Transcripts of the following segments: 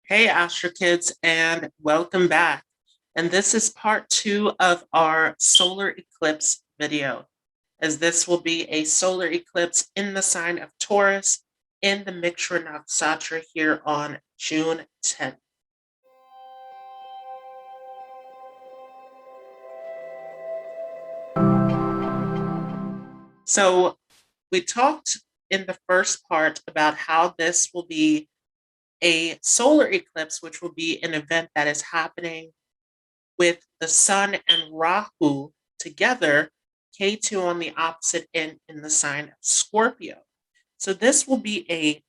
Hey, Astro Kids, and welcome back. And this is part 2 of our solar eclipse video, as this will be a solar eclipse in the sign of Taurus in the Mrigashira Nakshatra here on June 10th. So we talked in the first part about how this will be a solar eclipse, which will be an event that is happening with the Sun and Rahu together, K2 on the opposite end in the sign of Scorpio. So this will be a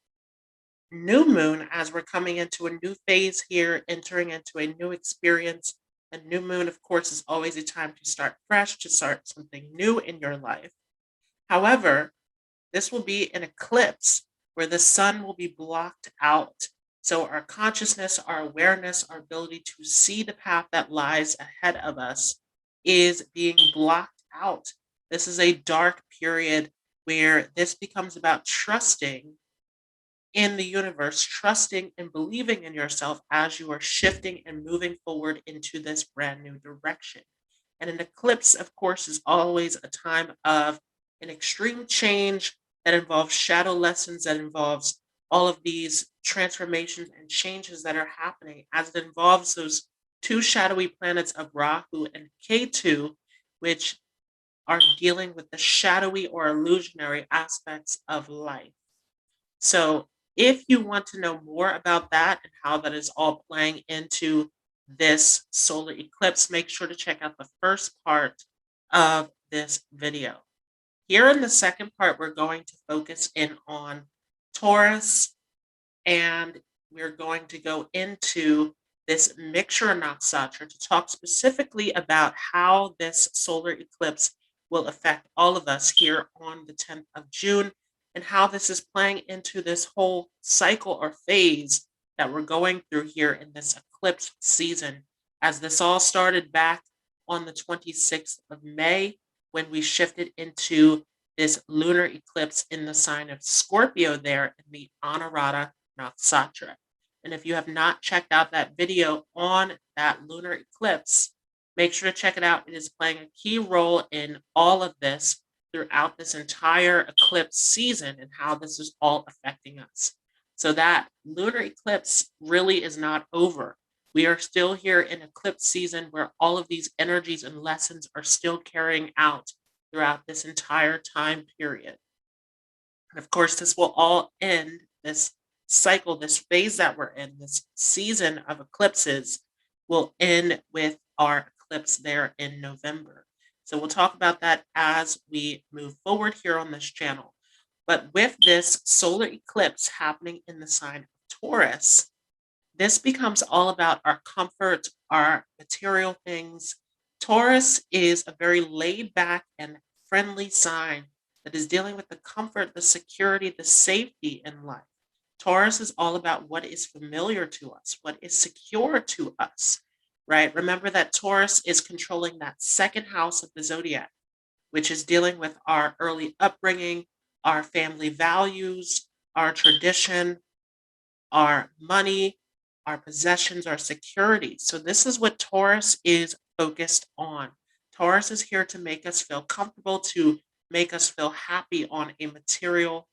new moon as we're coming into a new phase here, entering into a new experience. A new moon, of course, is always a time to start fresh, to start something new in your life. However, this will be an eclipse where the sun will be blocked out. So our consciousness, our awareness, our ability to see the path that lies ahead of us is being blocked out. This is a dark period where this becomes about trusting in the universe, trusting and believing in yourself as you are shifting and moving forward into this brand new direction. And an eclipse, of course, is always a time of an extreme change that involves shadow lessons, that involves all of these transformations and changes that are happening, as it involves those two shadowy planets of Rahu and Ketu, which are dealing with the shadowy or illusionary aspects of life. So if you want to know more about that and how that is all playing into this solar eclipse, make sure to check out the first part of this video. Here in the second part, we're going to focus in on Taurus, and we're going to go into this Mrigashira Nakshatra to talk specifically about how this solar eclipse will affect all of us here on the 10th of June, and how this is playing into this whole cycle or phase that we're going through here in this eclipse season, as this all started back on the 26th of May when we shifted into this lunar eclipse in the sign of Scorpio there in the Anurata Nakshatra. And if you have not checked out that video on that lunar eclipse, make sure to check it out. It is playing a key role in all of this throughout this entire eclipse season and how this is all affecting us. So that lunar eclipse really is not over. We are still here in eclipse season where all of these energies and lessons are still carrying out throughout this entire time period. And of course, this will all end, this cycle, this phase that we're in, this season of eclipses will end with our eclipse there in November. So we'll talk about that as we move forward here on this channel. But with this solar eclipse happening in the sign of Taurus, this becomes all about our comfort, our material things. Taurus is a very laid back and friendly sign that is dealing with the comfort, the security, the safety in life. Taurus is all about what is familiar to us, what is secure to us, right? Remember that Taurus is controlling that second house of the zodiac, which is dealing with our early upbringing, our family values, our tradition, our money, our possessions, our security. So this is what Taurus is focused on. Taurus is here to make us feel comfortable, to make us feel happy on a material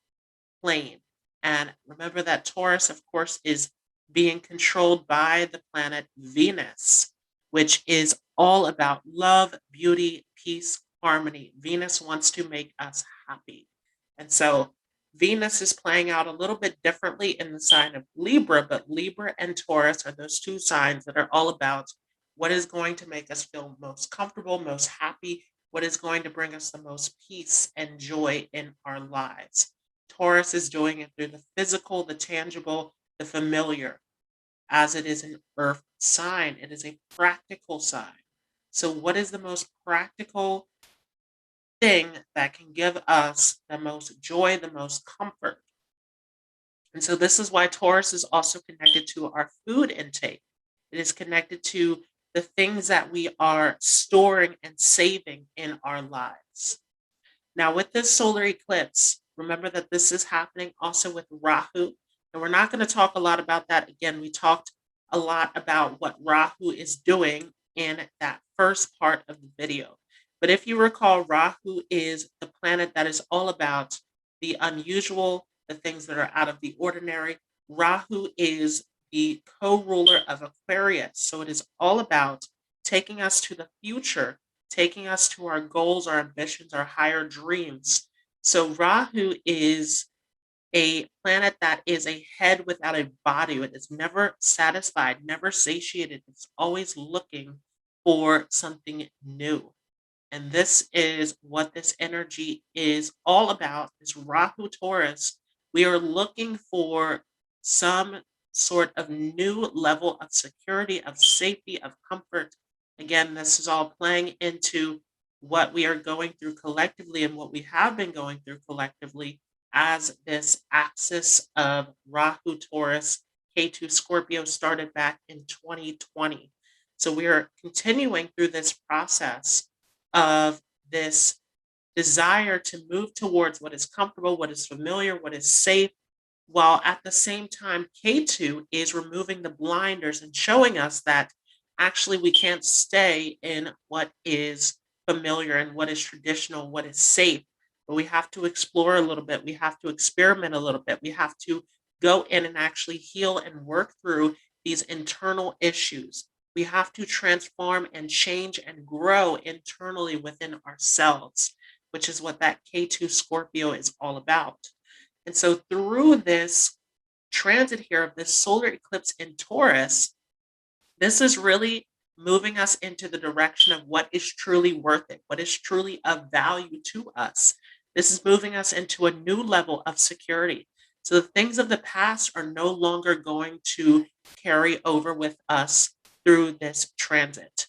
plane. And remember that Taurus, of course, is being controlled by the planet Venus, which is all about love, beauty, peace, harmony. Venus wants to make us happy. And so Venus is playing out a little bit differently in the sign of Libra, but Libra and Taurus are those two signs that are all about what is going to make us feel most comfortable, most happy, what is going to bring us the most peace and joy in our lives. Taurus is doing it through the physical, the tangible, the familiar, as it is an earth sign. It is a practical sign. So what is the most practical thing that can give us the most joy, the most comfort? And so this is why Taurus is also connected to our food intake. It is connected to the things that we are storing and saving in our lives. Now, with this solar eclipse, remember that this is happening also with Rahu. And we're not going to talk a lot about that. Again, we talked a lot about what Rahu is doing in that first part of the video. But if you recall, Rahu is the planet that is all about the unusual, the things that are out of the ordinary. Rahu is the co-ruler of Aquarius. So it is all about taking us to the future, taking us to our goals, our ambitions, our higher dreams. So Rahu is a planet that is a head without a body. It is never satisfied, never satiated. It's always looking for something new. And this is what this energy is all about, this Rahu Taurus. We are looking for some sort of new level of security, of safety, of comfort. Again, this is all playing into what we are going through collectively and what we have been going through collectively as this axis of Rahu Taurus, K2 Scorpio started back in 2020. So we are continuing through this process of this desire to move towards what is comfortable, what is familiar, what is safe, while at the same time, K2 is removing the blinders and showing us that actually we can't stay in what is familiar and what is traditional, what is safe, but we have to explore a little bit. We have to experiment a little bit. We have to go in and actually heal and work through these internal issues. We have to transform and change and grow internally within ourselves, which is what that K2 Scorpio is all about. And so through this transit here of this solar eclipse in Taurus, this is really moving us into the direction of what is truly worth it, what is truly of value to us. This is moving us into a new level of security. So the things of the past are no longer going to carry over with us through this transit.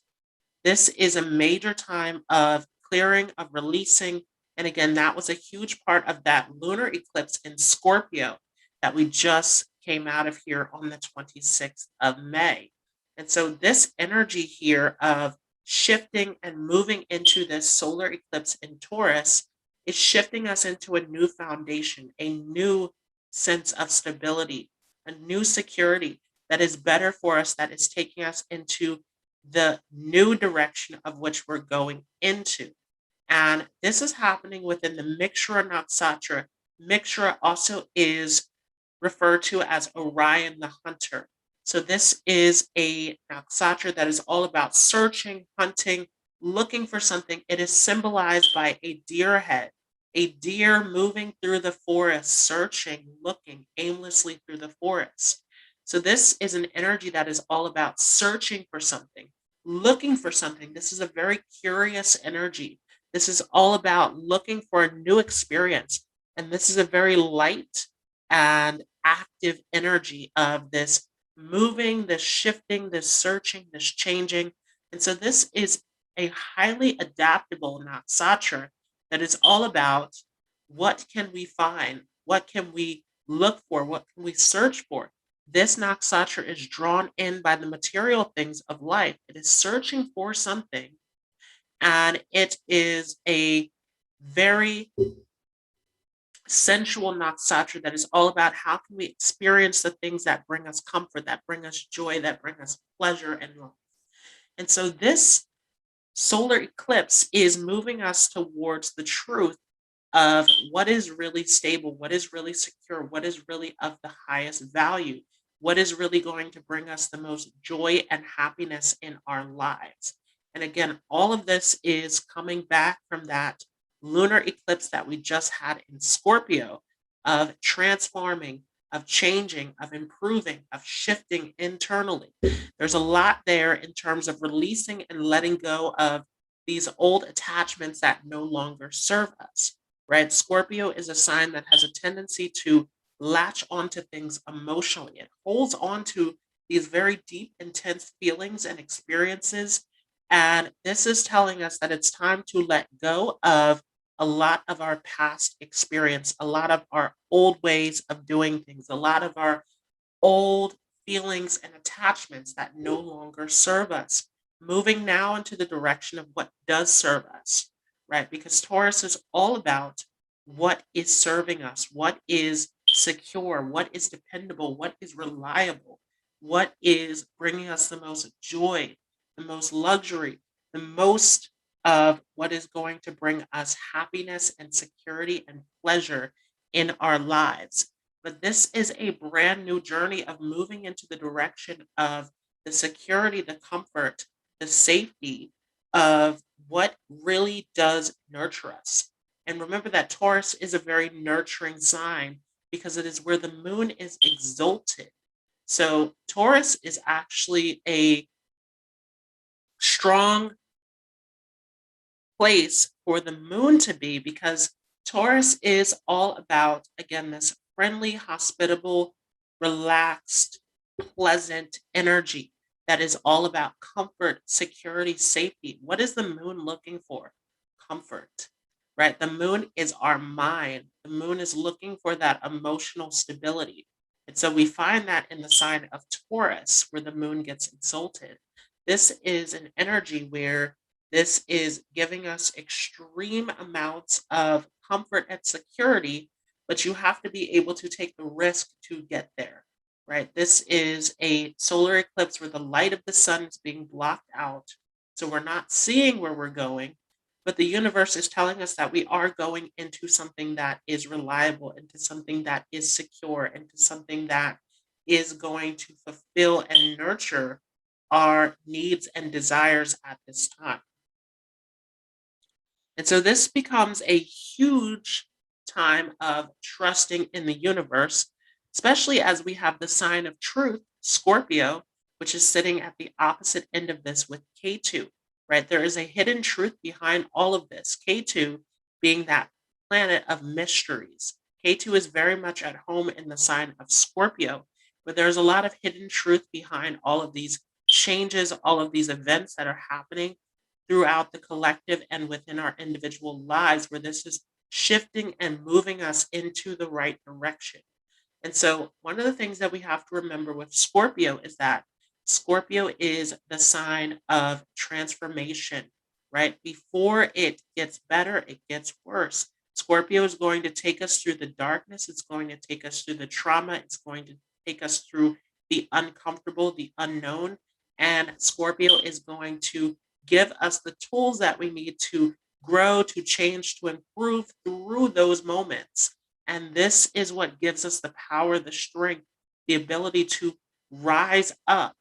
This is a major time of clearing, of releasing. And again, that was a huge part of that lunar eclipse in Scorpio that we just came out of here on the 26th of May. And so this energy here of shifting and moving into this solar eclipse in Taurus is shifting us into a new foundation, a new sense of stability, a new security that is better for us, that is taking us into the new direction of which we're going into. And this is happening within the Mrigashira Nakshatra. Mrigashira also is referred to as Orion the Hunter. So this is a nakshatra that is all about searching, hunting, looking for something. It is symbolized by a deer head, a deer moving through the forest, searching, looking aimlessly through the forest. So this is an energy that is all about searching for something, looking for something. This is a very curious energy. This is all about looking for a new experience. And this is a very light and active energy of this moving, this shifting, this searching, this changing. And so this is a highly adaptable nakshatra that is all about what can we find? What can we look for? What can we search for? This nakshatra is drawn in by the material things of life. It is searching for something, and it is a very sensual nakshatra that is all about how can we experience the things that bring us comfort, that bring us joy, that bring us pleasure and love. And so this solar eclipse is moving us towards the truth of what is really stable, what is really secure, what is really of the highest value, what is really going to bring us the most joy and happiness in our lives. And again, all of this is coming back from that lunar eclipse that we just had in Scorpio, of transforming, of changing, of improving, of shifting internally. There's a lot there in terms of releasing and letting go of these old attachments that no longer serve us, right? Scorpio is a sign that has a tendency to latch onto things emotionally. It holds on to these very deep, intense feelings and experiences. And this is telling us that it's time to let go of a lot of our past experience, a lot of our old ways of doing things, a lot of our old feelings and attachments that no longer serve us, moving now into the direction of what does serve us, right? Because Taurus is all about what is serving us, what is secure, what is dependable, what is reliable. what is bringing us the most joy, the most luxury, the most of what is going to bring us happiness and security and pleasure in our lives. But this is a brand new journey of moving into the direction of the security, the comfort, the safety of what really does nurture us. And remember that Taurus is a very nurturing sign because it is where the moon is exalted. So Taurus is actually a strong place for the moon to be because Taurus is all about, again, this friendly, hospitable, relaxed, pleasant energy that is all about comfort, security, safety. What is the moon looking for? Comfort, right? The moon is our mind. The moon is looking for that emotional stability. And so we find that in the sign of Taurus, where the moon gets exalted. This is an energy where this is giving us extreme amounts of comfort and security, but you have to be able to take the risk to get there, right? This is a solar eclipse where the light of the sun is being blocked out. So we're not seeing where we're going, but the universe is telling us that we are going into something that is reliable, into something that is secure, into something that is going to fulfill and nurture our needs and desires at this time. And so this becomes a huge time of trusting in the universe, especially as we have the sign of truth, Scorpio, which is sitting at the opposite end of this with K2, right? There is a hidden truth behind all of this. K2 being that planet of mysteries. K2 is very much at home in the sign of Scorpio, but there's a lot of hidden truth behind all of these changes, all of these events that are happening throughout the collective and within our individual lives, where this is shifting and moving us into the right direction. And so, one of the things that we have to remember with Scorpio is that Scorpio is the sign of transformation, right? Before it gets better, it gets worse. Scorpio is going to take us through the darkness, it's going to take us through the trauma, it's going to take us through the uncomfortable, the unknown. And Scorpio is going to give us the tools that we need to grow, to change, to improve through those moments. And this is what gives us the power, the strength, the ability to rise up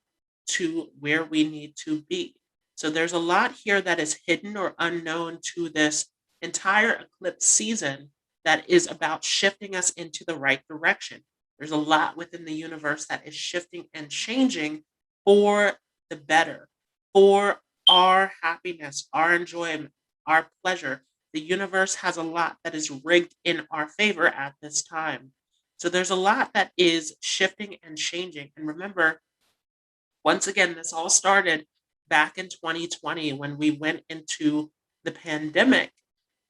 to where we need to be. So there's a lot here that is hidden or unknown to this entire eclipse season that is about shifting us into the right direction. There's a lot within the universe that is shifting and changing for the better, for our happiness, our enjoyment, our pleasure. The universe has a lot that is rigged in our favor at this time. So there's a lot that is shifting and changing. And remember, once again, this all started back in 2020 when we went into the pandemic.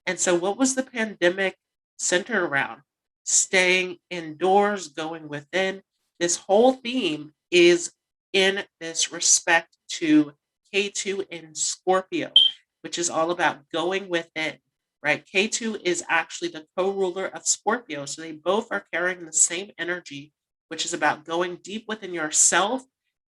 And so, what was the pandemic centered around? Staying indoors, going within. This whole theme is in this respect to K2 in Scorpio, which is all about going within, right? K2 is actually the co ruler of Scorpio. So, they both are carrying the same energy, which is about going deep within yourself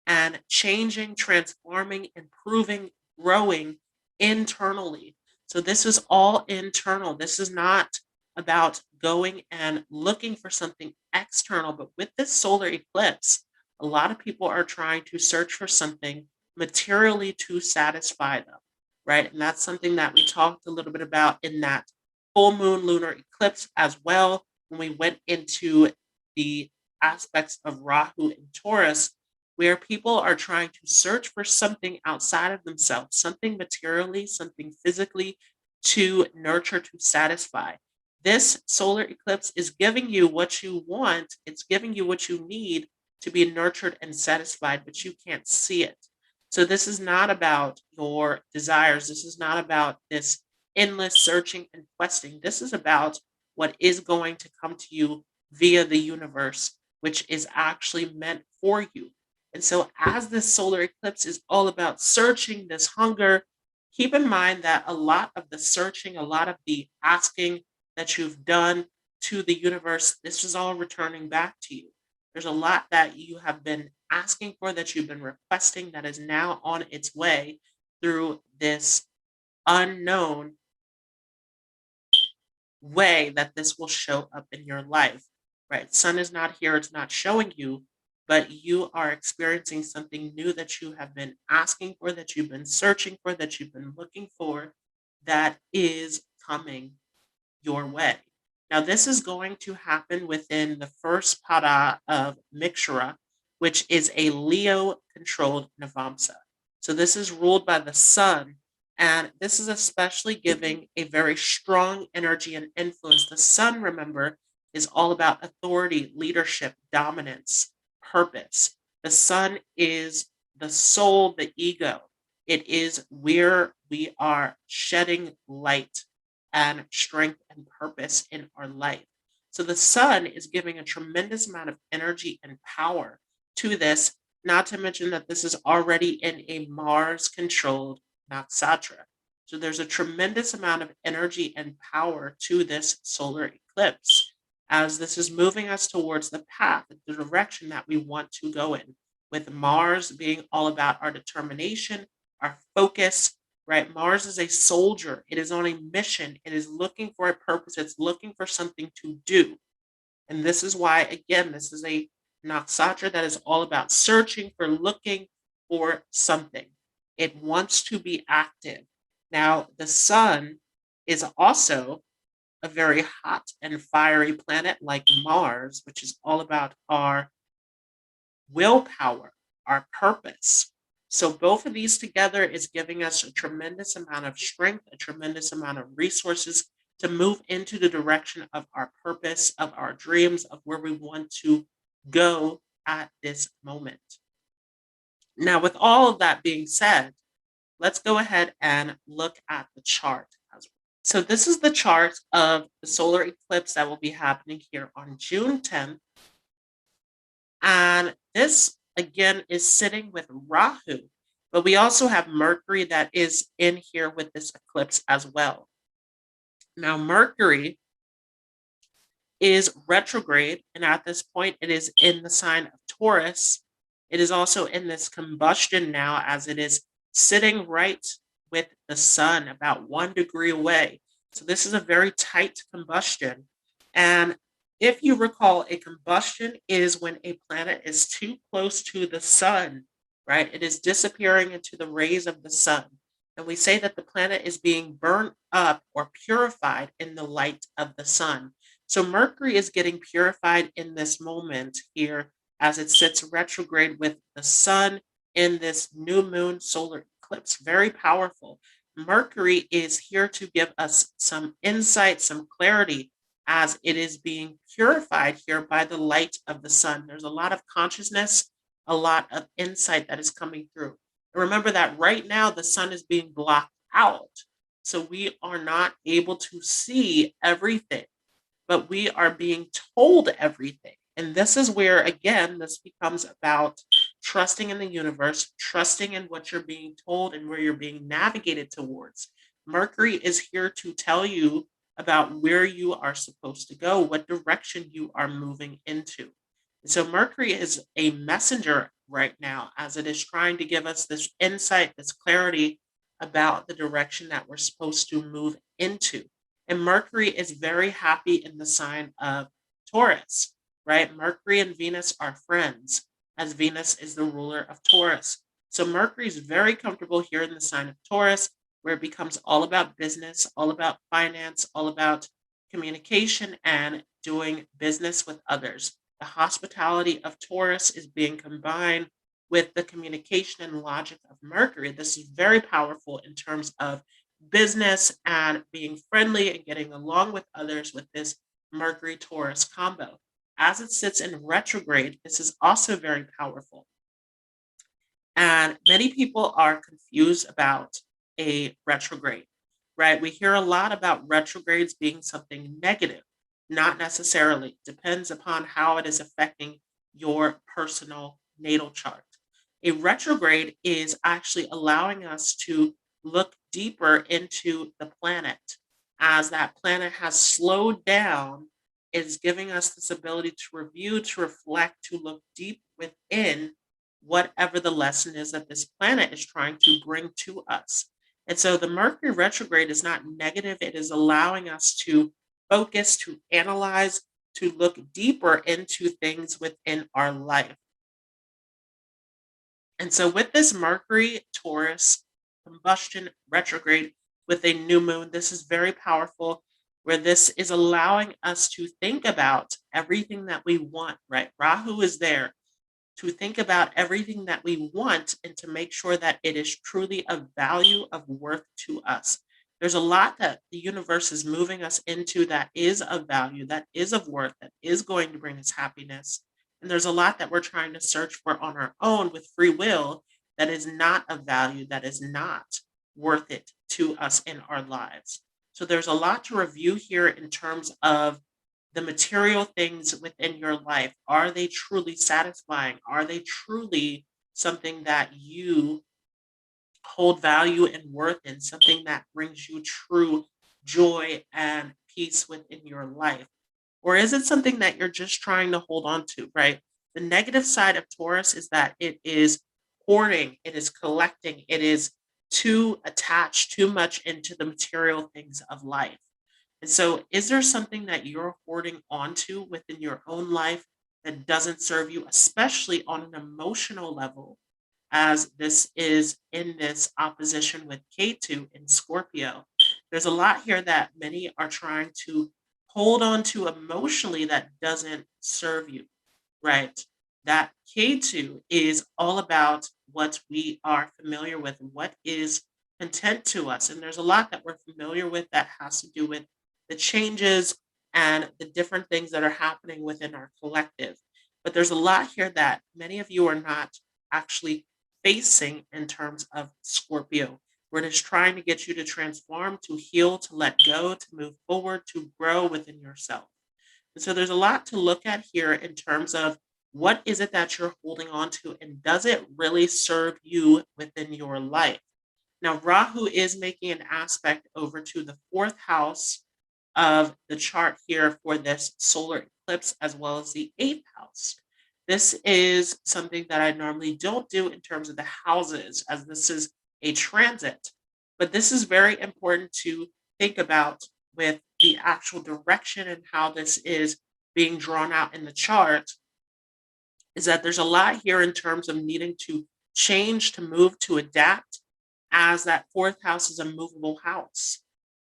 and changing, transforming, improving, growing internally. So this is all internal. This is not about going and looking for something external. But with this solar eclipse, a lot of people are trying to search for something materially to satisfy them, right? And that's something that we talked a little bit about in that full moon lunar eclipse as well, when we went into the aspects of Rahu and Taurus, where people are trying to search for something outside of themselves, something materially, something physically to nurture, to satisfy. This solar eclipse is giving you what you want, it's giving you what you need to be nurtured and satisfied, but you can't see it. So, this is not about your desires. This is not about this endless searching and questing. This is about what is going to come to you via the universe, which is actually meant for you. And so, as this solar eclipse is all about searching, this hunger, keep in mind that a lot of the searching, a lot of the asking that you've done to the universe, this is all returning back to you. There's a lot that you have been asking for, that you've been requesting, that is now on its way through this unknown way that this will show up in your life, right? Sun is not here, it's not showing you, but you are experiencing something new that you have been asking for, that you've been searching for, that you've been looking for, that is coming your way. Now, this is going to happen within the first pada of Mrigashira, which is a Leo-controlled Navamsa. So this is ruled by the sun, and this is especially giving a very strong energy and influence. The sun, remember, is all about authority, leadership, dominance, purpose. The sun is the soul, the ego. It is where we are shedding light and strength and purpose in our life. So the sun is giving a tremendous amount of energy and power to this, not to mention that this is already in a Mars-controlled Nakshatra. So there's a tremendous amount of energy and power to this solar eclipse, as this is moving us towards the path, the direction that we want to go in, with Mars being all about our determination, our focus, right? Mars is a soldier. It is on a mission. It is looking for a purpose. It's looking for something to do. And this is why, again, this is a Nakshatra that is all about searching for, looking for something. It wants to be active. Now, the sun is also a very hot and fiery planet like Mars, which is all about our willpower, our purpose. So both of these together is giving us a tremendous amount of strength, a tremendous amount of resources to move into the direction of our purpose, of our dreams, of where we want to go at this moment. Now, with all of that being said, let's go ahead and look at the chart as well. So this is the chart of the solar eclipse that will be happening here on June 10th. And this, again, is sitting with Rahu, but we also have Mercury that is in here with this eclipse as well. Now, Mercury is retrograde, and at this point, it is in the sign of Taurus. It is also in this combustion now, as it is sitting right with the sun, about 1 degree away. So this is a very tight combustion. And if you recall, a combustion is when a planet is too close to the sun, right? It is disappearing into the rays of the sun. And we say that the planet is being burnt up or purified in the light of the sun. So Mercury is getting purified in this moment here as it sits retrograde with the sun in this new moon solar eclipse. Very powerful. Mercury is here to give us some insight, some clarity, as it is being purified here by the light of the sun. There's a lot of consciousness, a lot of insight that is coming through. And remember that right now the sun is being blocked out. So we are not able to see everything, but we are being told everything. And this is where, again, this becomes about trusting in the universe, trusting in what you're being told and where you're being navigated towards. Mercury is here to tell you about where you are supposed to go, what direction you are moving into. So Mercury is a messenger right now, as it is trying to give us this insight, this clarity about the direction that we're supposed to move into. And Mercury is very happy in the sign of Taurus, right? Mercury and Venus are friends, as Venus is the ruler of Taurus. So Mercury is very comfortable here in the sign of Taurus, where it becomes all about business, all about finance, all about communication and doing business with others. The hospitality of Taurus is being combined with the communication and logic of Mercury. This is very powerful in terms of business and being friendly and getting along with others with this Mercury Taurus combo. As it sits in retrograde, this is also very powerful. And many people are confused about a retrograde, right? We hear a lot about retrogrades being something negative. Not necessarily. Depends upon how it is affecting your personal natal chart. A retrograde is actually allowing us to look deeper into the planet, as that planet has slowed down is giving us this ability to review, to reflect, to look deep within whatever the lesson is that this planet is trying to bring to us. And so the Mercury retrograde is not negative. It is allowing us to focus, to analyze, to look deeper into things within our life. And so with this Mercury Taurus combustion retrograde with a new moon, this is very powerful, where this is allowing us to think about everything that we want, right? Rahu is there to think about everything that we want and to make sure that it is truly of value, of worth to us. There's a lot that the universe is moving us into that is of value, that is of worth, that is going to bring us happiness. And there's a lot that we're trying to search for on our own with free will that is not of value, that is not worth it to us in our lives. So there's a lot to review here in terms of the material things within your life. Are they truly satisfying? Are they truly something that you hold value and worth in, something that brings you true joy and peace within your life? Or is it something that you're just trying to hold on to, right? The negative side of Taurus is that it is hoarding, it is collecting, it is too attached, too much into the material things of life. And so, is there something that you're hoarding onto within your own life that doesn't serve you, especially on an emotional level, as this is in this opposition with K2 in Scorpio? There's a lot here that many are trying to hold on to emotionally that doesn't serve you, right? That K2 is all about what we are familiar with, what is content to us. And there's a lot that we're familiar with that has to do with the changes and the different things that are happening within our collective. But there's a lot here that many of you are not actually facing in terms of Scorpio, where it is trying to get you to transform, to heal, to let go, to move forward, to grow within yourself. And so there's a lot to look at here in terms of what is it that you're holding on to, and does it really serve you within your life? Now, Rahu is making an aspect over to the fourth house of the chart here for this solar eclipse, as well as the eighth house. This is something that I normally don't do in terms of the houses, as this is a transit. But this is very important to think about with the actual direction and how this is being drawn out in the chart, is that there's a lot here in terms of needing to change, to move, to adapt, as that fourth house is a movable house,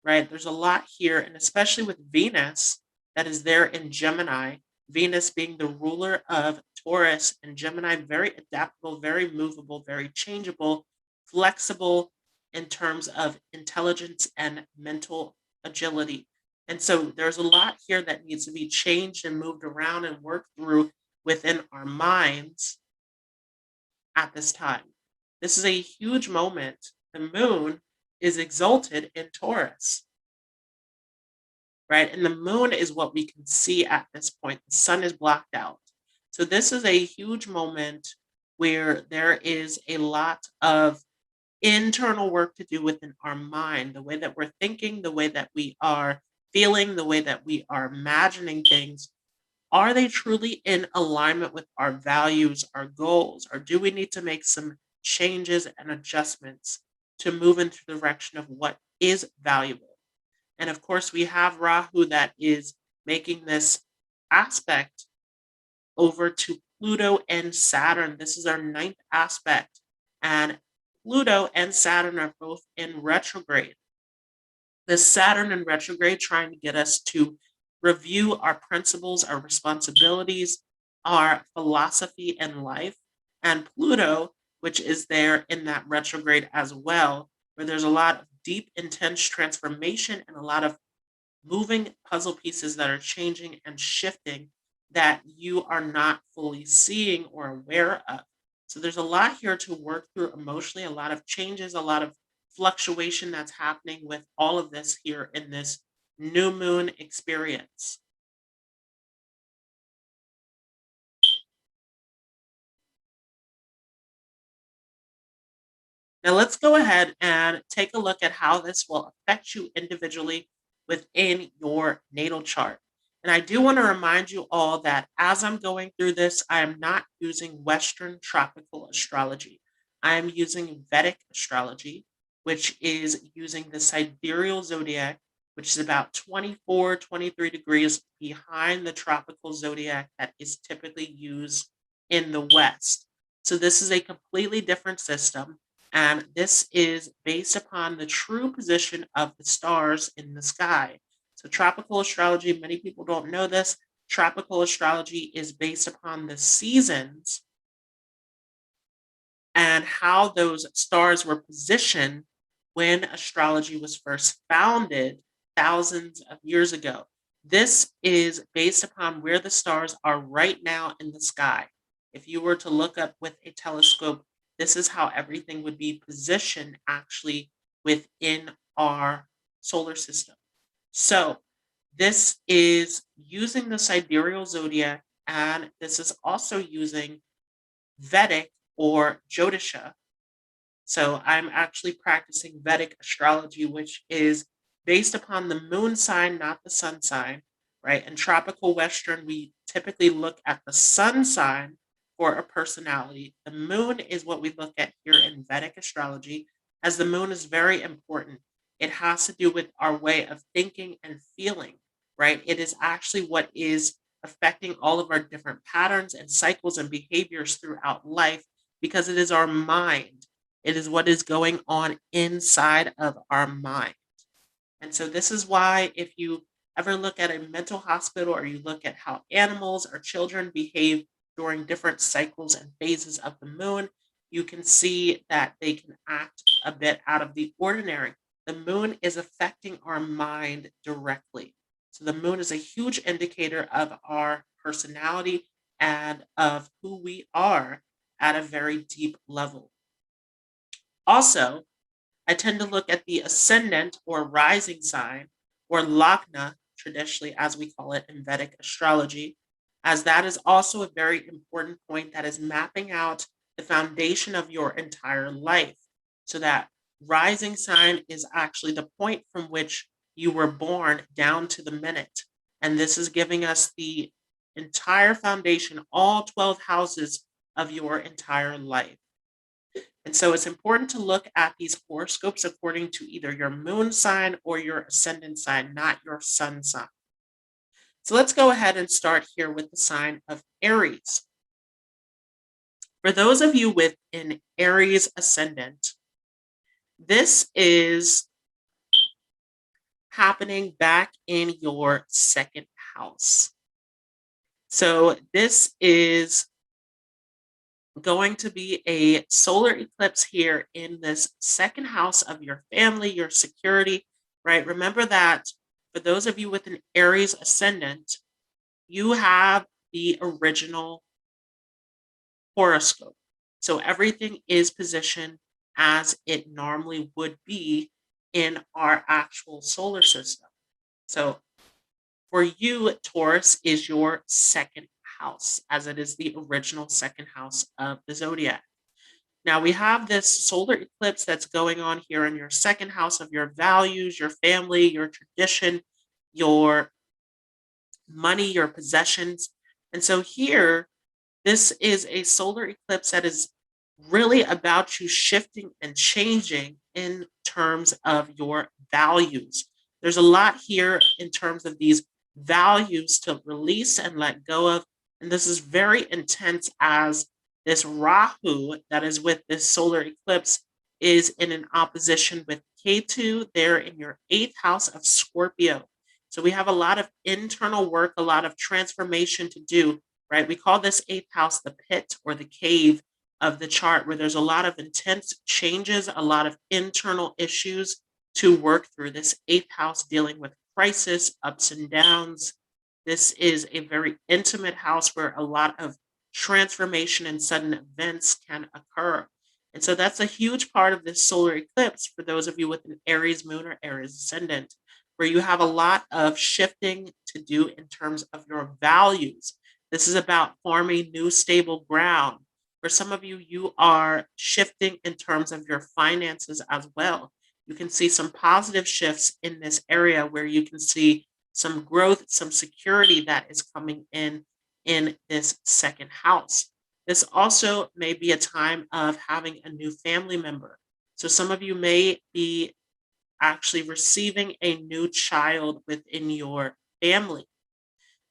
right? There's a lot here, and especially with Venus that is there in Gemini, Venus being the ruler of Taurus, and Gemini very adaptable, very movable, very changeable, flexible in terms of intelligence and mental agility. And so there's a lot here that needs to be changed and moved around and worked through within our minds at this time. This is a huge moment. The moon is exalted in Taurus, right? And the moon is what we can see at this point. The sun is blocked out. So this is a huge moment where there is a lot of internal work to do within our mind, the way that we're thinking, the way that we are feeling, the way that we are imagining things. Are they truly in alignment with our values, our goals, or do we need to make some changes and adjustments to move into the direction of what is valuable? And of course, we have Rahu that is making this aspect over to Pluto and Saturn. This is our ninth aspect, and Pluto and Saturn are both in retrograde. The Saturn in retrograde trying to get us to review our principles, our responsibilities, our philosophy in life, and Pluto, which is there in that retrograde as well, where there's a lot of deep, intense transformation and a lot of moving puzzle pieces that are changing and shifting that you are not fully seeing or aware of. So there's a lot here to work through emotionally, a lot of changes, a lot of fluctuation that's happening with all of this here in this new moon experience. Now let's go ahead and take a look at how this will affect you individually within your natal chart. And I do want to remind you all that as I'm going through this, I am not using Western tropical astrology. I am using Vedic astrology, which is using the sidereal zodiac, which is about 24, 23 degrees behind the tropical zodiac that is typically used in the West. So this is a completely different system. And this is based upon the true position of the stars in the sky. So tropical astrology, many people don't know this. Tropical astrology is based upon the seasons and how those stars were positioned when astrology was first founded thousands of years ago. This is based upon where the stars are right now in the sky. If you were to look up with a telescope, this is how everything would be positioned actually within our solar system. So this is using the sidereal zodiac, and this is also using Vedic or jyotisha. So I'm actually practicing Vedic astrology, which is based upon the moon sign, not the sun sign, right? In tropical Western, we typically look at the sun sign for a personality. The moon is what we look at here in Vedic astrology, as the moon is very important. It has to do with our way of thinking and feeling, right? It is actually what is affecting all of our different patterns and cycles and behaviors throughout life because it is our mind. It is what is going on inside of our mind. And so this is why if you ever look at a mental hospital or you look at how animals or children behave during different cycles and phases of the moon, you can see that they can act a bit out of the ordinary. The moon is affecting our mind directly. So the moon is a huge indicator of our personality and of who we are at a very deep level. Also, I tend to look at the ascendant or rising sign, or Lagna, traditionally as we call it in Vedic astrology, as that is also a very important point that is mapping out the foundation of your entire life. So that rising sign is actually the point from which you were born down to the minute. And this is giving us the entire foundation, all 12 houses of your entire life. And so it's important to look at these horoscopes according to either your moon sign or your ascendant sign, not your sun sign. So let's go ahead and start here with the sign of Aries. For those of you with an Aries ascendant, this is happening back in your second house. So this is going to be a solar eclipse here in this second house of your family, your security, right? Remember that for those of you with an Aries ascendant, you have the original horoscope. So everything is positioned as it normally would be in our actual solar system. So for you, Taurus is your second house, as it is the original second house of the zodiac. Now we have this solar eclipse that's going on here in your second house of your values, your family, your tradition, your money, your possessions. And so here, this is a solar eclipse that is really about you shifting and changing in terms of your values. There's a lot here in terms of these values to release and let go of. And this is very intense as this Rahu that is with this solar eclipse is in an opposition with Ketu there in your eighth house of Scorpio. So we have a lot of internal work, a lot of transformation to do, right? We call this eighth house the pit or the cave of the chart, where there's a lot of intense changes, a lot of internal issues to work through. This eighth house dealing with crisis, ups and downs. This is a very intimate house where a lot of transformation and sudden events can occur. And so that's a huge part of this solar eclipse for those of you with an Aries moon or Aries ascendant, where you have a lot of shifting to do in terms of your values. This is about forming new stable ground. For some of you, you are shifting in terms of your finances as well. You can see some positive shifts in this area where you can see some growth, some security that is coming in this second house. This also may be a time of having a new family member. So some of you may be actually receiving a new child within your family.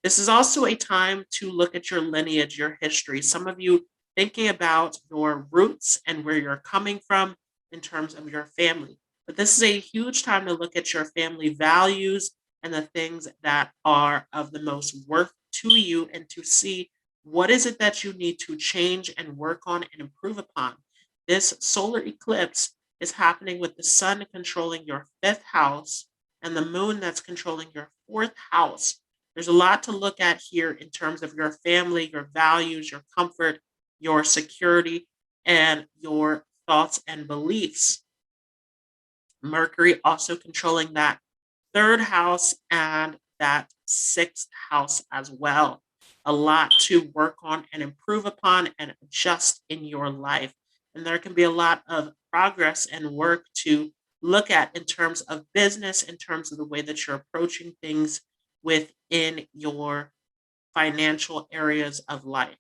This is also a time to look at your lineage, your history. Some of you thinking about your roots and where you're coming from in terms of your family. But this is a huge time to look at your family values and the things that are of the most worth to you, and to see what is it that you need to change and work on and improve upon. This solar eclipse is happening with the sun controlling your fifth house and the moon that's controlling your fourth house. There's a lot to look at here in terms of your family, your values, your comfort, your security, and your thoughts and beliefs. Mercury also controlling that third house and that sixth house as well. A lot to work on and improve upon and adjust in your life. And there can be a lot of progress and work to look at in terms of business, in terms of the way that you're approaching things within your financial areas of life.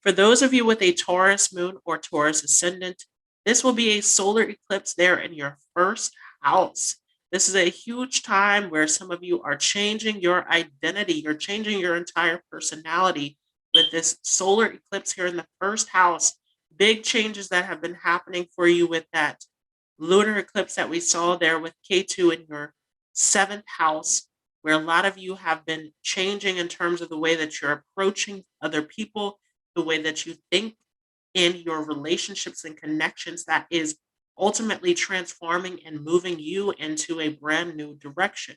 For those of you with a Taurus moon or Taurus ascendant, this will be a solar eclipse there in your first house. This is a huge time where some of you are changing your identity. You're changing your entire personality with this solar eclipse here in the first house. Big changes that have been happening for you with that lunar eclipse that we saw there with K2 in your seventh house, where a lot of you have been changing in terms of the way that you're approaching other people, the way that you think in your relationships and connections, that is ultimately transforming and moving you into a brand new direction.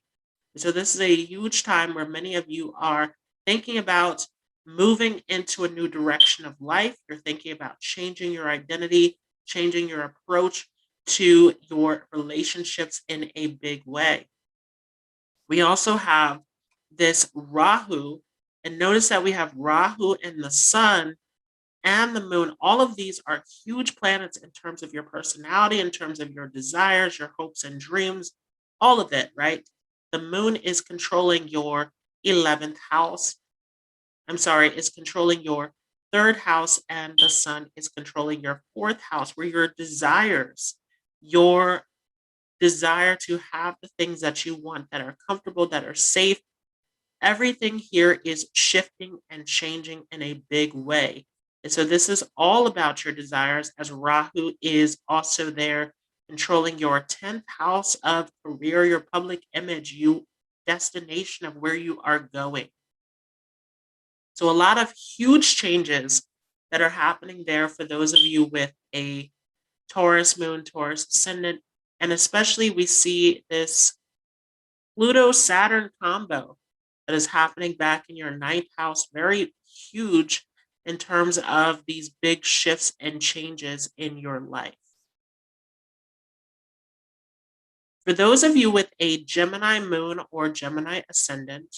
So this is a huge time where many of you are thinking about moving into a new direction of life. You're thinking about changing your identity, changing your approach to your relationships in a big way. We also have this Rahu, and notice that we have Rahu and the sun and the moon. All of these are huge planets in terms of your personality, in terms of your desires, your hopes and dreams, all of it, right? The moon is controlling your 11th house. I'm sorry, is controlling your third house, and the sun is controlling your fourth house, where your desire to have the things that you want, that are comfortable, that are safe, everything here is shifting and changing in a big way. And so this is all about your desires, as Rahu is also there controlling your 10th house of career, your public image, you destination of where you are going. So a lot of huge changes that are happening there for those of you with a Taurus moon, Taurus ascendant, and especially we see this Pluto-Saturn combo that is happening back in your ninth house, very huge in terms of these big shifts and changes in your life. For those of you with a Gemini moon or Gemini ascendant,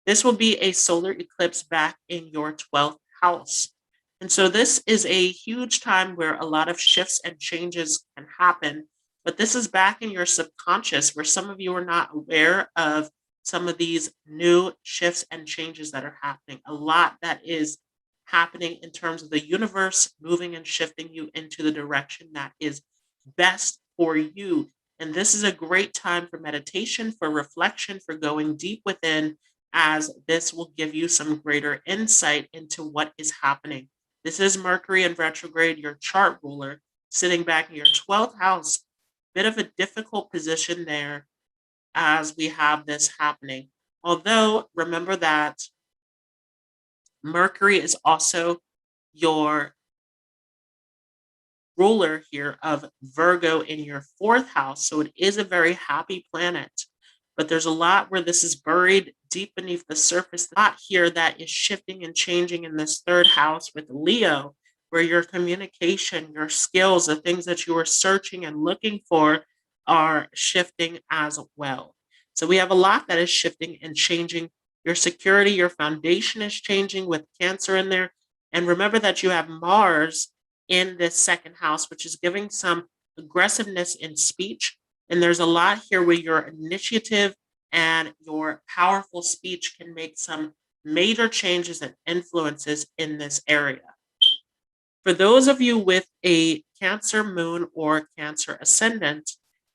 this will be a solar eclipse back in your 12th house. And so this is a huge time where a lot of shifts and changes can happen, but this is back in your subconscious, where some of you are not aware of some of these new shifts and changes that are happening. A lot that is happening in terms of the universe moving and shifting you into the direction that is best for you. And this is a great time for meditation, for reflection, for going deep within, as this will give you some greater insight into what is happening. This is Mercury in retrograde, your chart ruler, sitting back in your 12th house. Bit of a difficult position there as we have this happening. Although, remember that Mercury is also your ruler here of Virgo in your 4th house. So it is a very happy planet. But there's a lot where this is buried deep beneath the surface. A lot here that is shifting and changing in this 3rd house with Leo, where your communication, your skills, the things that you are searching and looking for are shifting as well. So we have a lot that is shifting and changing. Your security, your foundation is changing with Cancer in there. And remember that you have Mars in this 2nd house, which is giving some aggressiveness in speech. And there's a lot here where your initiative, and your powerful speech can make some major changes and influences in this area. For those of you with a Cancer moon or Cancer ascendant,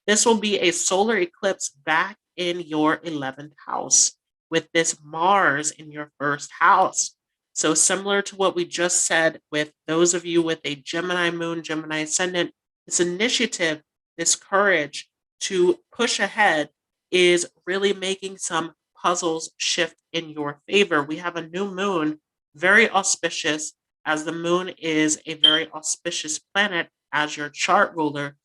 this will be a solar eclipse back in your 11th house with this Mars in your first house. So similar to what we just said with those of you with a Gemini moon, Gemini ascendant, this initiative, this courage to push ahead is really making some puzzles shift in your favor. We have a new moon, very auspicious, as the moon is a very auspicious planet as your chart ruler,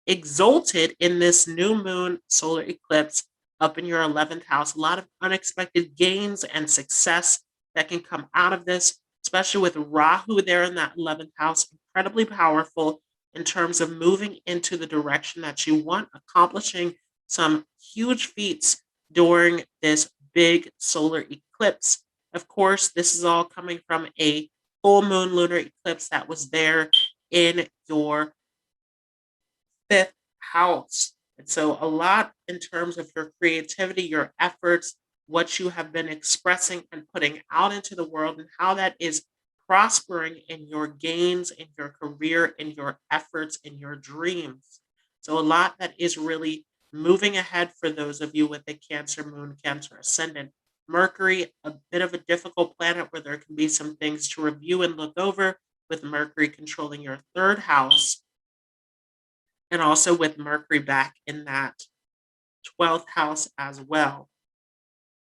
exalted in this new moon solar eclipse up in your 11th house. A lot of unexpected gains and success that can come out of this, especially with Rahu there in that 11th house, incredibly powerful in terms of moving into the direction that you want, accomplishing some huge feats during this big solar eclipse. Of course, this is all coming from a full moon lunar eclipse that was there in your 5th house. And so a lot in terms of your creativity, your efforts, what you have been expressing and putting out into the world, and how that is prospering in your gains, in your career, in your efforts, in your dreams. So a lot that is really moving ahead for those of you with a Cancer moon, Cancer ascendant. Mercury, a bit of a difficult planet where there can be some things to review and look over, with Mercury controlling your 3rd house, and also with Mercury back in that 12th house as well.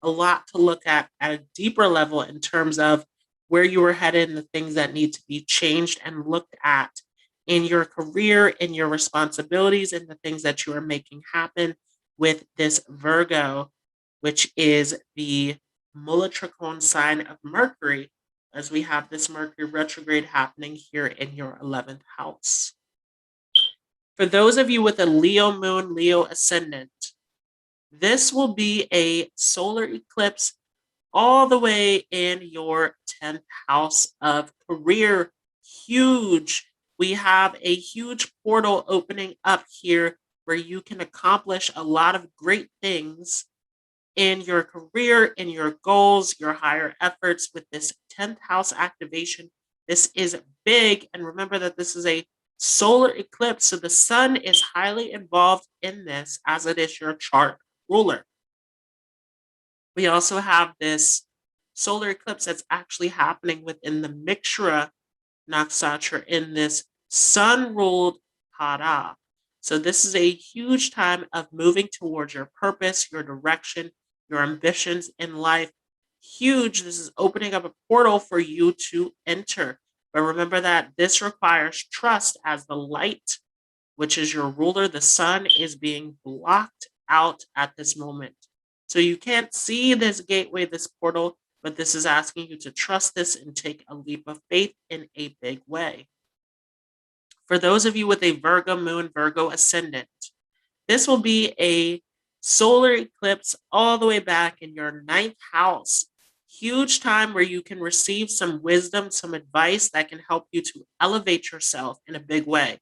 A lot to look at a deeper level in terms of where you are headed and the things that need to be changed and looked at in your career, in your responsibilities, and the things that you are making happen with this Virgo, which is the Mula-Trikona sign of Mercury, as we have this Mercury retrograde happening here in your 11th house. For those of you with a Leo moon, Leo ascendant, this will be a solar eclipse all the way in your 10th house of career. Huge. We have a huge portal opening up here where you can accomplish a lot of great things in your career, in your goals, your higher efforts with this 10th house activation. This is big. And remember that this is a solar eclipse. So the sun is highly involved in this, as it is your chart ruler. We also have this solar eclipse that's actually happening within the Mrigashira Nakshatra in this sun-ruled Pada. So this is a huge time of moving towards your purpose, your direction, your ambitions in life. Huge. This is opening up a portal for you to enter. But remember that this requires trust, as the light, which is your ruler, the sun, is being blocked out at this moment. So you can't see this gateway, this portal, but this is asking you to trust this and take a leap of faith in a big way. For those of you with a Virgo moon, Virgo ascendant, this will be a solar eclipse all the way back in your 9th house. Huge time where you can receive some wisdom, some advice that can help you to elevate yourself in a big way.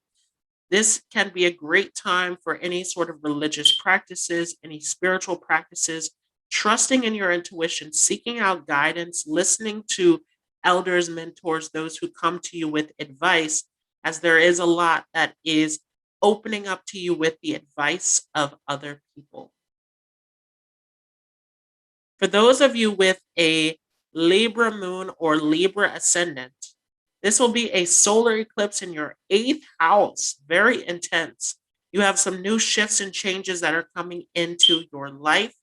This can be a great time for any sort of religious practices, any spiritual practices, trusting in your intuition, seeking out guidance, listening to elders, mentors, those who come to you with advice, as there is a lot that is opening up to you with the advice of other people. For those of you with a Libra moon or Libra ascendant, this will be a solar eclipse in your 8th house, very intense. You have some new shifts and changes that are coming into your life,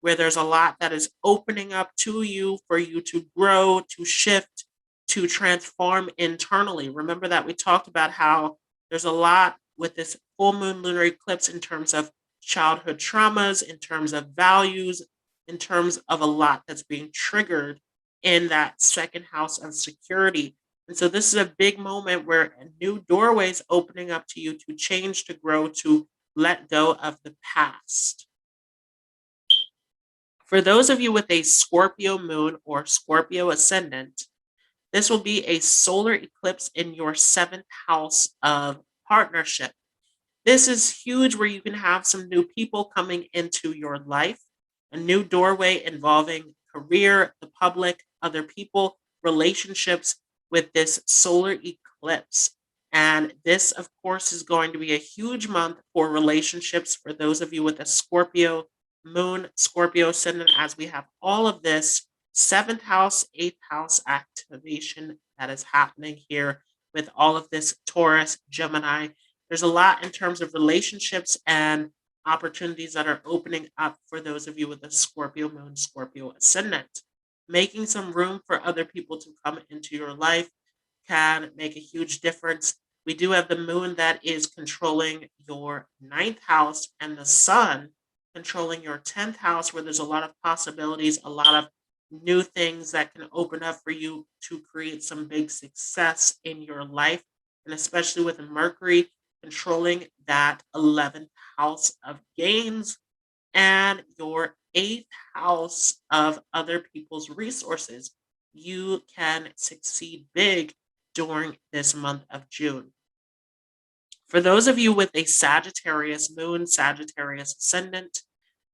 where there's a lot that is opening up to you for you to grow, to shift, to transform internally. Remember that we talked about how there's a lot with this full moon lunar eclipse in terms of childhood traumas, in terms of values, in terms of a lot that's being triggered in that 2nd house of security. And so this is a big moment where a new doorway is opening up to you to change, to grow, to let go of the past. For those of you with a Scorpio moon or Scorpio ascendant, this will be a solar eclipse in your 7th house of partnership. This is huge where you can have some new people coming into your life, a new doorway involving career, the public, other people, relationships with this solar eclipse. And this, of course, is going to be a huge month for relationships for those of you with a Scorpio moon, Scorpio ascendant, as we have all of this seventh house, eighth house activation that is happening here with all of this Taurus, Gemini. There's a lot in terms of relationships and opportunities that are opening up for those of you with a Scorpio moon, Scorpio ascendant. Making some room for other people to come into your life can make a huge difference. We do have the moon that is controlling your ninth house and the sun controlling your 10th house, where there's a lot of possibilities, a lot of new things that can open up for you to create some big success in your life. And especially with Mercury controlling that 11th house of gains and your 8th house of other people's resources, you can succeed big during this month of June. For those of you with a Sagittarius moon, Sagittarius ascendant,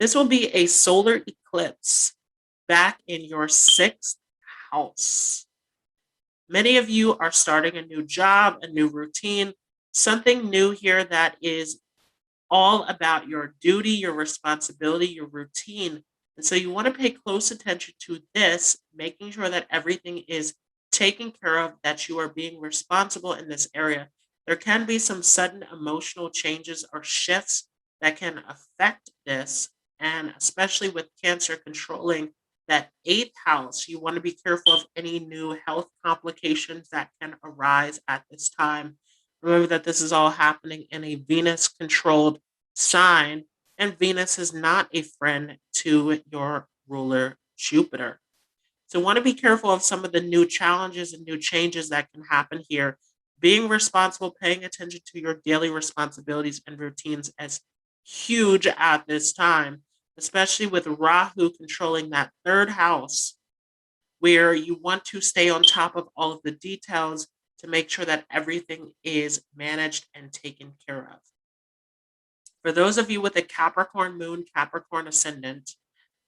this will be a solar eclipse back in your 6th house. Many of you are starting a new job, a new routine, something new here that is all about your duty, your responsibility, your routine. And so you want to pay close attention to this, making sure that everything is taken care of, that you are being responsible in this area. There can be some sudden emotional changes or shifts that can affect this. And especially with Cancer controlling that 8th house, you want to be careful of any new health complications that can arise at this time. Remember that this is all happening in a Venus controlled sign, and Venus is not a friend to your ruler Jupiter. So, want to be careful of some of the new challenges and new changes that can happen here. Being responsible, paying attention to your daily responsibilities and routines is huge at this time, especially with Rahu controlling that 3rd house, where you want to stay on top of all of the details to make sure that everything is managed and taken care of. For those of you with a Capricorn moon, Capricorn ascendant,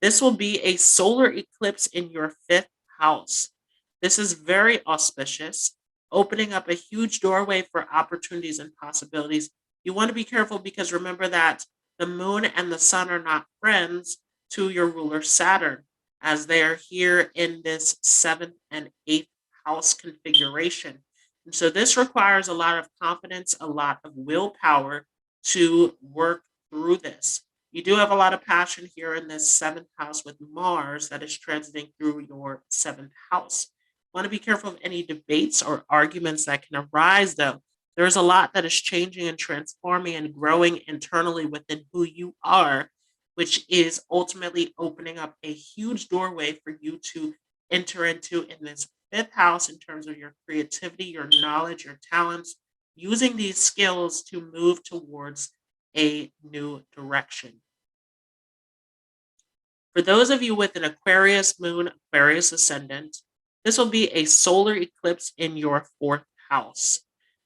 this will be a solar eclipse in your 5th house. This is very auspicious, opening up a huge doorway for opportunities and possibilities. You want to be careful because remember that the moon and the sun are not friends to your ruler Saturn, as they are here in this 7th and 8th house configuration. And so this requires a lot of confidence, a lot of willpower to work through this. You do have a lot of passion here in this 7th house with Mars that is transiting through your 7th house. Want to be careful of any debates or arguments that can arise, though. There's a lot that is changing and transforming and growing internally within who you are, which is ultimately opening up a huge doorway for you to enter into in this 5th house in terms of your creativity, your knowledge, your talents, using these skills to move towards a new direction. For those of you with an Aquarius moon, Aquarius ascendant, this will be a solar eclipse in your 4th house.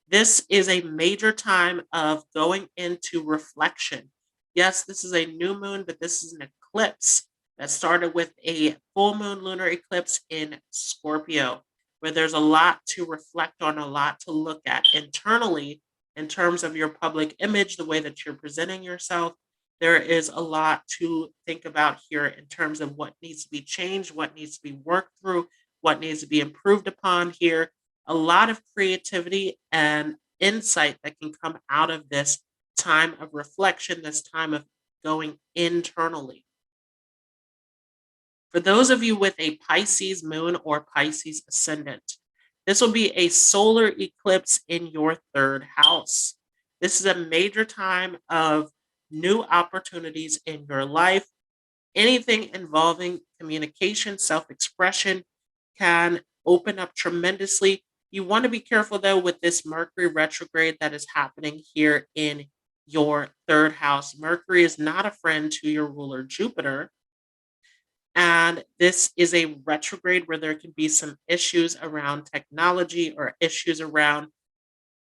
This is a major time of going into reflection. Yes, this is a new moon, but this is an eclipse that started with a full moon lunar eclipse in Scorpio, where there's a lot to reflect on, a lot to look at internally in terms of your public image, the way that you're presenting yourself. There is a lot to think about here in terms of what needs to be changed, what needs to be worked through, what needs to be improved upon here. A lot of creativity and insight that can come out of this time of reflection, this time of going internally. For those of you with a Pisces moon or Pisces ascendant, this will be a solar eclipse in your 3rd house. This is a major time of new opportunities in your life. Anything involving communication, self-expression can open up tremendously. You want to be careful, though, with this Mercury retrograde that is happening here in your 3rd house. Mercury is not a friend to your ruler Jupiter. And this is a retrograde where there can be some issues around technology or issues around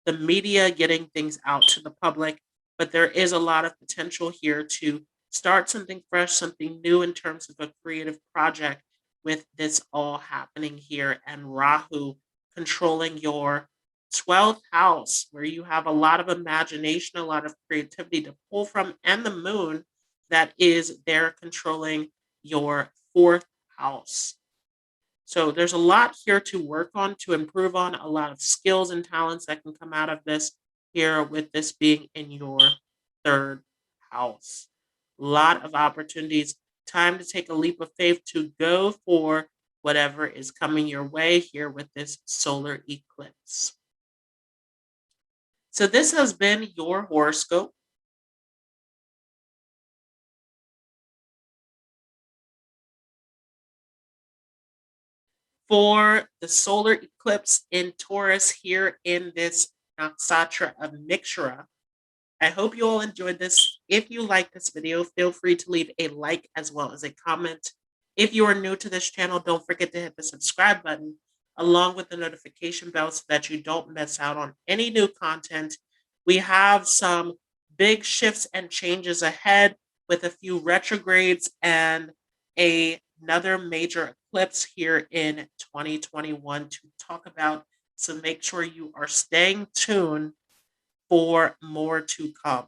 the media getting things out to the public. but there is a lot of potential here to start something fresh, something new in terms of a creative project with this all happening here, and Rahu controlling your 12th house, where you have a lot of imagination, a lot of creativity to pull from, and the moon that is there controlling your 4th house. So there's a lot here to work on, to improve on, a lot of skills and talents that can come out of this here, with this being in your 3rd house. A lot of opportunities. Time to take a leap of faith, to go for whatever is coming your way here with this solar eclipse. So this has been your horoscope for the solar eclipse in Taurus here in this Nakshatra of Mrigashira. I hope you all enjoyed this. If you like this video, feel free to leave a like as well as a comment. If you are new to this channel, don't forget to hit the subscribe button along with the notification bell so that you don't miss out on any new content. We have some big shifts and changes ahead, with a few retrogrades and another major eclipse here in 2021 to talk about. So make sure you are staying tuned for more to come.